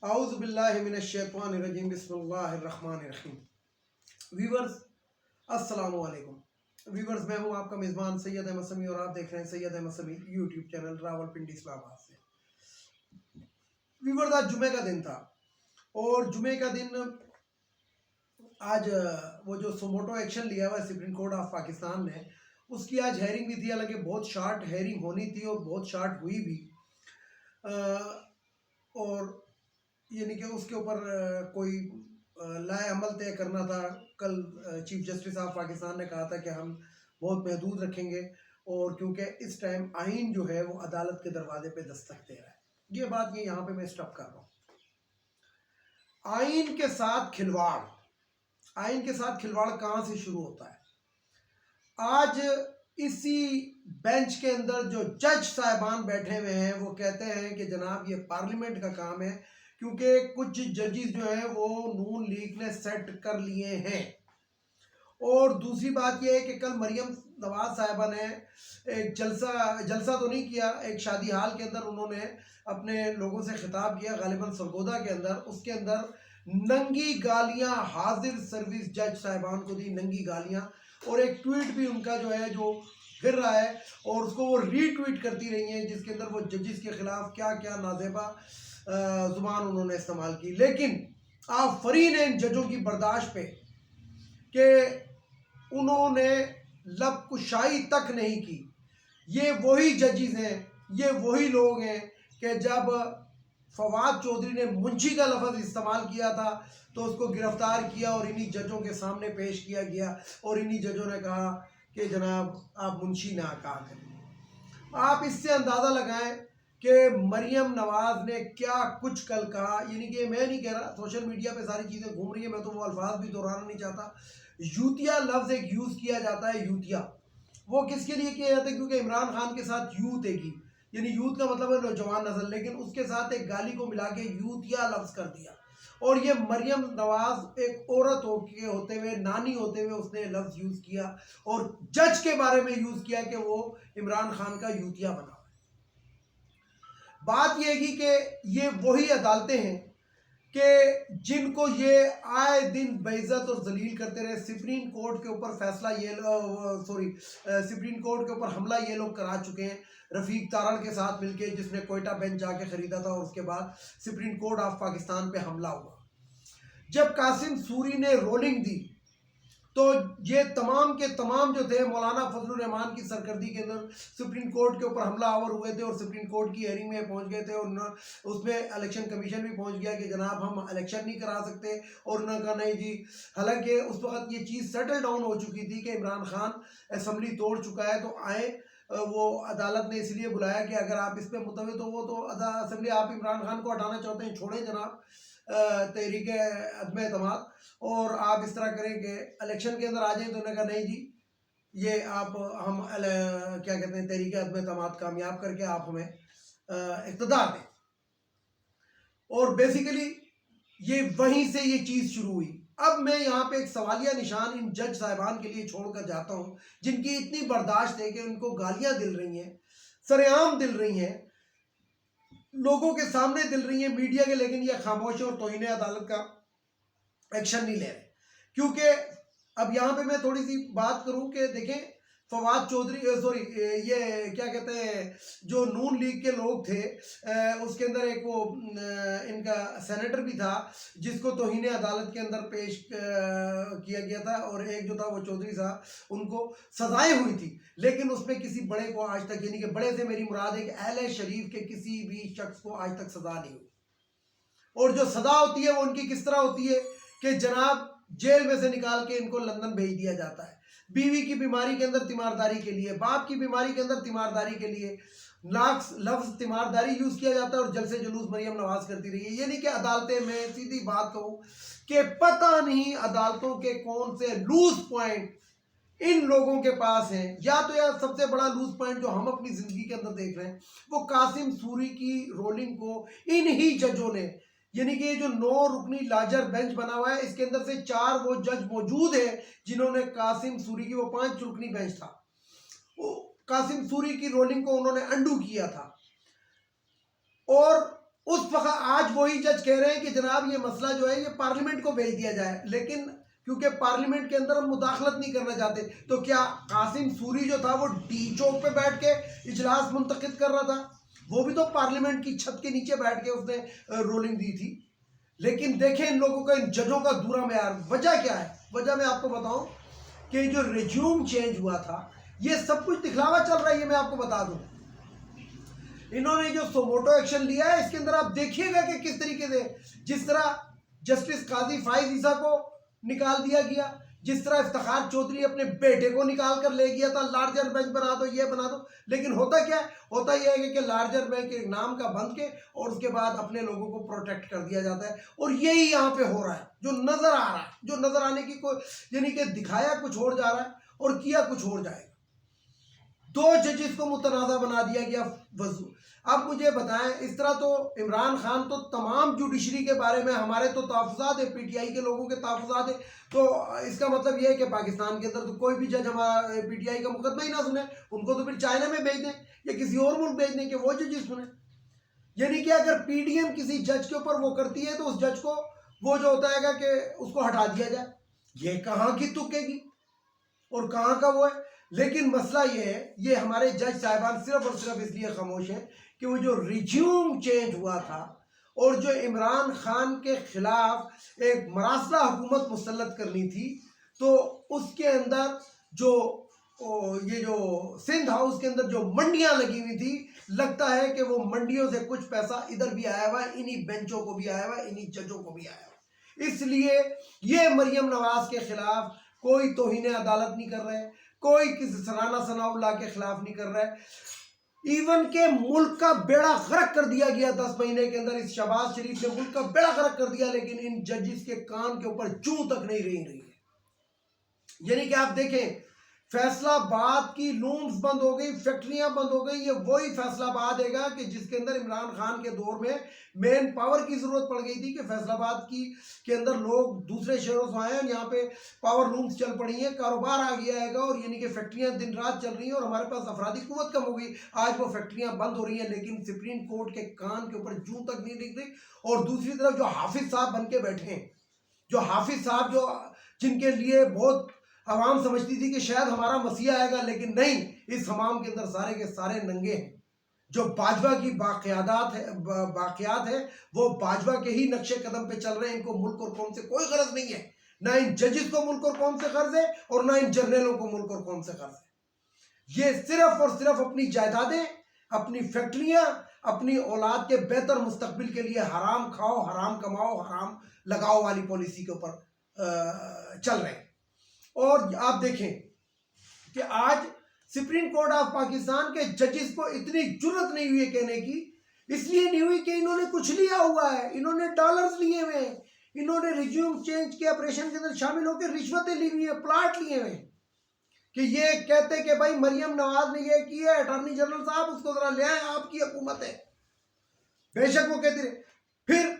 اعوذ باللہ من الشیطان الرجیم بسم اللہ الرحمن الرحیم۔ ویورز السلام علیکم۔ ویورز میں ہوں آپ کا میزبان سید احمد سمیع اور آپ دیکھ رہے ہیں سید احمد سمیع یوٹیوب چینل راولپنڈی اسلام آباد سے۔ ویورز آج جمعہ کا دن تھا اور جمعہ کا دن آج وہ جو سوموٹو ایکشن لیا ہوا ہے سپریم کورٹ آف پاکستان نے، اس کی آج ہیئرنگ بھی تھی، حالانکہ بہت شارٹ ہیئرنگ ہونی تھی اور بہت شارٹ ہوئی بھی، اور یعنی کہ اس کے اوپر کوئی لائے عمل طے کرنا تھا۔ کل چیف جسٹس آف پاکستان نے کہا تھا کہ ہم بہت محدود رکھیں گے، اور کیونکہ اس ٹائم آئین جو ہے وہ عدالت کے دروازے پہ دستک دے رہا ہے۔ یہ بات یہاں پہ میں اسٹاپ کر رہا ہوں۔ آئین کے ساتھ کھلواڑ، آئین کے ساتھ کھلواڑ کہاں سے شروع ہوتا ہے؟ آج اسی بینچ کے اندر جو جج صاحبان بیٹھے ہوئے ہیں وہ کہتے ہیں کہ جناب یہ پارلیمنٹ کا کام ہے، کیونکہ کچھ ججز جو ہیں وہ نون لیگ نے سیٹ کر لیے ہیں۔ اور دوسری بات یہ ہے کہ کل مریم نواز صاحبہ نے ایک جلسہ تو نہیں کیا، ایک شادی حال کے اندر انہوں نے اپنے لوگوں سے خطاب کیا، غالباً سرگودا کے اندر، اس کے اندر ننگی گالیاں حاضر سروس جج صاحبان کو دی، ننگی گالیاں، اور ایک ٹویٹ بھی ان کا جو ہے جو گر رہا ہے اور اس کو وہ ری ٹویٹ کرتی رہی ہیں، جس کے اندر وہ ججز کے خلاف کیا کیا نازیبہ زبان انہوں نے استعمال کی۔ لیکن آفرین ہے ان ججوں کی برداشت پہ کہ انہوں نے لب کشائی تک نہیں کی۔ یہ وہی ججز ہیں، یہ وہی لوگ ہیں کہ جب فواد چودھری نے منشی کا لفظ استعمال کیا تھا تو اس کو گرفتار کیا اور انہی ججوں کے سامنے پیش کیا گیا، اور انہی ججوں نے کہا کہ جناب آپ منشی نہ کہا کریں۔ آپ اس سے اندازہ لگائیں کہ مریم نواز نے کیا کچھ کل کہا، یعنی کہ میں نہیں کہہ رہا، سوشل میڈیا پہ ساری چیزیں گھوم رہی ہیں، میں تو وہ الفاظ بھی دہرانا نہیں چاہتا۔ یوتیا لفظ ایک یوز کیا جاتا ہے، یوتیا، وہ کس کے لیے کیا جاتا ہے؟ کیونکہ عمران خان کے ساتھ یوت ہے کی، یعنی یوت کا مطلب ہے نوجوان نسل، لیکن اس کے ساتھ ایک گالی کو ملا کے یوتیا لفظ کر دیا، اور یہ مریم نواز ایک عورت ہوتے ہوئے، نانی ہوتے ہوئے اس نے لفظ یوز کیا اور جج کے بارے میں یوز کیا کہ وہ عمران خان کا یوتیا بنا۔ بات یہ ہے کہ یہ وہی عدالتیں ہیں کہ جن کو یہ آئے دن بےعزت اور ذلیل کرتے رہے۔ سپریم کورٹ کے اوپر فیصلہ سپریم کورٹ کے اوپر حملہ یہ لوگ کرا چکے ہیں رفیق تارڑ کے ساتھ مل کے، جس نے کوئٹہ بینچ جا کے خریدا تھا، اور اس کے بعد سپریم کورٹ آف پاکستان پہ حملہ ہوا۔ جب قاسم سوری نے رولنگ دی تو یہ تمام کے تمام جو تھے مولانا فضل الرحمان کی سرکردی کے اندر سپریم کورٹ کے اوپر حملہ آور ہوئے تھے، اور سپریم کورٹ کی ہیئرنگ میں پہنچ گئے تھے، اور اس میں الیکشن کمیشن بھی پہنچ گیا کہ جناب ہم الیکشن نہیں کرا سکتے، اور انہوں نے کہا نہیں جی، حالانکہ اس وقت یہ چیز سیٹل ڈاؤن ہو چکی تھی کہ عمران خان اسمبلی توڑ چکا ہے، تو آئیں وہ عدالت نے اس لیے بلایا کہ اگر آپ اس پہ متوجہ تو وہ تو اسمبلی، آپ عمران خان کو ہٹانا چاہتے ہیں چھوڑیں جناب تحریک عدم اعتماد، اور آپ اس طرح کریں کہ الیکشن کے اندر آ جائیں، تو انہوں نے کہا نہیں جی، یہ ہم کیا کہتے ہیں تحریک عدم اعتماد کامیاب کر کے آپ ہمیں اقتدار دیں۔ اور بیسیکلی یہ وہیں سے یہ چیز شروع ہوئی۔ اب میں یہاں پہ ایک سوالیہ نشان ان جج صاحبان کے لیے چھوڑ کر جاتا ہوں، جن کی اتنی برداشت ہے کہ ان کو گالیاں دل رہی ہیں، سرعام دل رہی ہیں، لوگوں کے سامنے دل رہی ہیں میڈیا کے، لیکن یہ خاموش اور توہین عدالت کا ایکشن نہیں لے رہے۔ کیونکہ اب یہاں پہ میں تھوڑی سی بات کروں کہ دیکھیں فواد چودھری یہ کیا کہتے ہیں جو نون لیگ کے لوگ تھے، اس کے اندر ایک وہ ان کا سینیٹر بھی تھا جس کو توہین عدالت کے اندر پیش کیا گیا تھا، اور ایک جو تھا وہ چودھری صاحب، ان کو سزائیں ہوئی تھی، لیکن اس میں کسی بڑے کو آج تک، یعنی کہ بڑے سے میری مراد ہے کہ اہل شریف کے کسی بھی شخص کو آج تک سزا نہیں ہوئی۔ اور جو سزا ہوتی ہے وہ ان کی کس طرح ہوتی ہے کہ جناب جیل میں سے نکال کے ان کو لندن بھیج دیا جاتا ہے، بیوی کی بیماری کے اندر تیمارداری کے لیے، باپ کی بیماری کے اندر تیمارداری کے لیے لفظ تیمارداری یوز کیا جاتا ہے، اور جلسے جلوس مریم نواز کرتی رہی ہے۔ یہ نہیں کہ عدالتیں، میں سیدھی بات کہوں کہ پتہ نہیں عدالتوں کے کون سے لوز پوائنٹ ان لوگوں کے پاس ہیں، یا تو یا سب سے بڑا لوز پوائنٹ جو ہم اپنی زندگی کے اندر دیکھ رہے ہیں وہ قاسم سوری کی رولنگ کو انہی ججوں نے، یعنی کہ یہ جو 9 رکنی لاجر بینچ بنا ہوا ہے، اس کے اندر سے 4 وہ جج موجود ہیں جنہوں نے قاسم سوری کی، وہ 5 رکنی بینچ تھا، قاسم سوری کی رولنگ کو انہوں نے انڈو کیا تھا، اور اس وقت آج وہی جج کہہ رہے ہیں کہ جناب یہ مسئلہ جو ہے یہ پارلیمنٹ کو بھیج دیا جائے، لیکن کیونکہ پارلیمنٹ کے اندر ہم مداخلت نہیں کرنا چاہتے، تو کیا قاسم سوری جو تھا وہ ڈی چوک پہ بیٹھ کے اجلاس منتقد کر رہا تھا؟ وہ بھی تو پارلیمنٹ کی چھت کے نیچے بیٹھ کے اس نے رولنگ دی تھی۔ لیکن دیکھیں ان لوگوں کا، ان ججوں کا دورہ معیار، وجہ کیا ہے؟ وجہ میں آپ کو بتاؤں کہ جو ریجیوم چینج ہوا تھا، یہ سب کچھ دکھلاوا چل رہا ہے، یہ میں آپ کو بتا دوں۔ انہوں نے جو سوموٹو ایکشن لیا ہے، اس کے اندر آپ دیکھیے گا کہ کس طریقے سے، جس طرح جسٹس قاضی فائز عیسیٰ کو نکال دیا گیا، جس طرح افتخار چودھری اپنے بیٹے کو نکال کر لے گیا تھا، لارجر بینچ بنا دو، یہ بنا دو، لیکن ہوتا کیا ہے؟ ہوتا یہ ہے کہ لارجر بینچ کے نام کا بند کے اور اس کے بعد اپنے لوگوں کو پروٹیکٹ کر دیا جاتا ہے، اور یہی یہاں پہ ہو رہا ہے، جو نظر آ رہا ہے، جو نظر آنے کی کوئی، یعنی کہ دکھایا کچھ اور جا رہا ہے اور کیا کچھ اور جائے گا۔ دو ججز کو متنازع بنا دیا گیا وضو۔ اب مجھے بتائیں، اس طرح تو عمران خان تو تمام جوڈیشری کے بارے میں، ہمارے تو تحفظات ہیں، پی ٹی آئی کے لوگوں کے تحفظات ہیں، تو اس کا مطلب یہ ہے کہ پاکستان کے اندر تو کوئی بھی جج ہمارا پی ٹی آئی کا مقدمہ ہی نہ سنے، ان کو تو پھر چائنا میں بھیج دیں یا کسی اور ملک بھیج دیں کہ وہ ججز سنیں۔ یعنی کہ اگر پی ڈی ایم کسی جج کے اوپر وہ کرتی ہے تو اس جج کو وہ جو ہوتا ہے گا کہ اس کو ہٹا دیا جائے، یہ کہاں کی تکے گی اور کہاں کا وہ ہے۔ لیکن مسئلہ یہ ہے، یہ ہمارے جج صاحبان صرف اور صرف اس لیے خاموش ہیں کہ وہ جو ریجیوم چینج ہوا تھا اور جو عمران خان کے خلاف ایک مراسلہ حکومت مسلط کرنی تھی، تو اس کے اندر جو یہ جو سندھ ہاؤس کے اندر جو منڈیاں لگی ہوئی تھی، لگتا ہے کہ وہ منڈیوں سے کچھ پیسہ ادھر بھی آیا ہوا ہے، انہی بینچوں کو بھی آیا ہوا ہے، انہی ججوں کو بھی آیا ہوا ہے۔ اس لیے یہ مریم نواز کے خلاف کوئی توہین عدالت نہیں کر رہے، کوئی کسی سرانہ ثناء اللہ کے خلاف نہیں کر رہے، ایون کہ ملک کا بیڑا غرق کر دیا گیا 10 مہینے کے اندر، اس شہباز شریف نے ملک کا بیڑا غرق کر دیا، لیکن ان ججز کے کان کے اوپر جوں تک نہیں رہی ہے۔ یعنی کہ آپ دیکھیں، فیصلہ آباد کی لومز بند ہو گئی، فیکٹریاں بند ہو گئی، یہ وہی فیصلہ آباد ہے گا کہ جس کے اندر عمران خان کے دور میں مین پاور کی ضرورت پڑ گئی تھی کہ فیصلہ آباد کے اندر لوگ دوسرے شہروں سے آئے ہیں، یہاں پہ پاور لومز چل پڑی ہیں، کاروبار آ گیا ہے گا، اور یعنی کہ فیکٹریاں دن رات چل رہی ہیں اور ہمارے پاس افرادی قوت کم ہو گئی، آج وہ فیکٹریاں بند ہو رہی ہیں، لیکن سپریم کورٹ کے کان کے اوپر جوں تک نہیں دکھ رہی۔ اور دوسری طرف جو حافظ صاحب بن کے بیٹھے ہیں، جو حافظ صاحب جو جن کے لیے بہت عوام سمجھتی تھی کہ شاید ہمارا مسیح آئے گا، لیکن نہیں، اس حمام کے اندر سارے کے سارے ننگے ہیں۔ جو باجوہ کی باقیات ہے وہ باجوہ کے ہی نقشے قدم پہ چل رہے ہیں، ان کو ملک اور قوم سے کوئی غرض نہیں ہے، نہ ان ججز کو ملک اور قوم سے غرض ہے اور نہ ان جرنیلوں کو ملک اور قوم سے غرض ہے۔ یہ صرف اور صرف اپنی جائیدادیں، اپنی فیکٹریاں، اپنی اولاد کے بہتر مستقبل کے لیے حرام کھاؤ، حرام کماؤ، حرام لگاؤ والی پالیسی کے اوپر چل رہے ہیں۔ اور آپ دیکھیں کہ آج سپریم کورٹ آف پاکستان کے ججز کو اتنی جرت نہیں ہوئی ہے کہنے کی، اس لیے نہیں ہوئی کہ انہوں نے کچھ لیا ہوا ہے، انہوں نے ڈالرز لیے ہوئے ہیں، انہوں نے ریزیوم چینج کے آپریشن کے اندر شامل ہو کے رشوتیں لی ہوئی ہیں، پلاٹ لیے ہوئے ہیں، کہ یہ کہتے کہ بھائی مریم نواز نے یہ کیا ہے، اٹارنی جنرل صاحب اس کو ذرا لے آئیں، آپ کی حکومت ہے، بے شک وہ کہتے رہے۔ پھر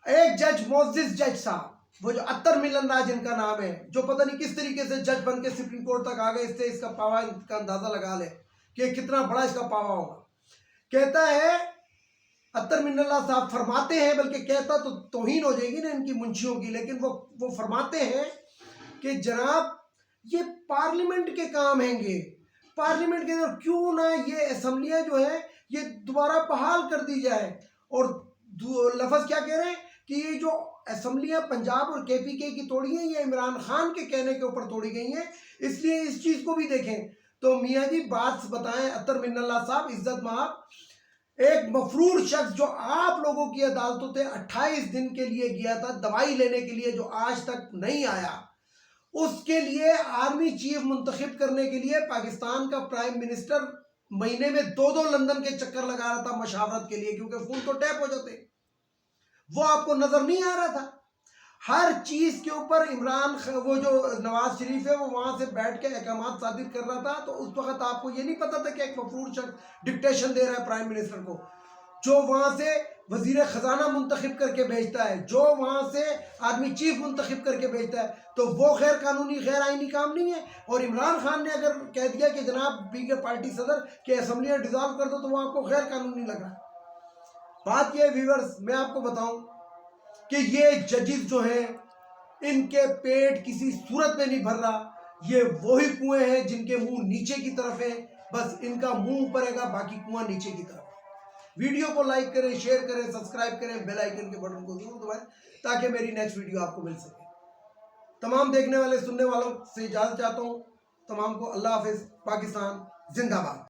ایک جج، معزز جج صاحب، وہ جو اتر ملن راج جن کا نام ہے، جو پتہ نہیں کس طریقے سے جج بن کے سپریم کورٹ تک آ گئے، اس سے اس کا پاوا کا اندازہ لگا لے کہ کتنا بڑا اس کا پاوا ہوگا۔ کہتا ہے اتر ملن اللہ صاحب فرماتے ہیں، بلکہ کہتا تو توہین ہو جائے گی نا ان کی منشیوں کی، لیکن وہ فرماتے ہیں کہ جناب یہ پارلیمنٹ کے کام ہیں گے، پارلیمنٹ کے اندر کیوں نہ یہ اسمبلیاں جو ہے یہ دوبارہ بحال کر دی جائے۔ اور لفظ کیا کہہ رہے ہیں کہ یہ جو اسمبلیاں پنجاب اور کے پی کے کی توڑی ہیں، یہ عمران خان کے کہنے کے اوپر توڑی گئی ہیں، اس لیے اس چیز کو بھی دیکھیں۔ تو میاں جی بات بتائیں، اتر من اللہ صاحب، عزت مآب، ایک مفرور شخص جو آپ لوگوں کی عدالتوں سے 28 دن کے لیے گیا تھا دوائی لینے کے لیے، جو آج تک نہیں آیا، اس کے لیے آرمی چیف منتخب کرنے کے لیے پاکستان کا پرائم منسٹر مہینے میں 2 لندن کے چکر لگا رہا تھا مشاورت کے لیے، کیونکہ فون تو ٹیپ ہو جاتے، وہ آپ کو نظر نہیں آ رہا تھا۔ ہر چیز کے اوپر وہ جو نواز شریف ہے وہ وہاں سے بیٹھ کے احکامات صادر کر رہا تھا، تو اس وقت آپ کو یہ نہیں پتا تھا کہ ایک مفرور شخص ڈکٹیشن دے رہا ہے پرائم منسٹر کو، جو وہاں سے وزیر خزانہ منتخب کر کے بھیجتا ہے، جو وہاں سے آرمی چیف منتخب کر کے بھیجتا ہے، تو وہ غیر قانونی غیر آئینی کام نہیں ہے۔ اور عمران خان نے اگر کہہ دیا کہ جناب بی کے پارٹی صدر کہ اسمبلیاں ڈیزالو کر دو، تو وہ آپ کو غیر قانونی لگ رہا ہے۔ بات یہ ویورز میں آپ کو بتاؤں کہ یہ ججز جو ہیں ان کے پیٹ کسی صورت میں نہیں بھر رہا. یہ وہی کنویں ہیں جن کے منہ نیچے کی طرف ہیں, بس ان کا منہ اوپر ہے گا, باقی کنواں نیچے کی طرف. ویڈیو کو لائک کریں, شیئر کریں, سبسکرائب کریں, بیل آئیکن کے بٹن کو ضرور دبائیں تاکہ میری نیکسٹ ویڈیو آپ کو مل سکے. تمام دیکھنے والے سننے والوں سے اجازت چاہتا ہوں. تمام کو اللہ حافظ. پاکستان زندہ باد.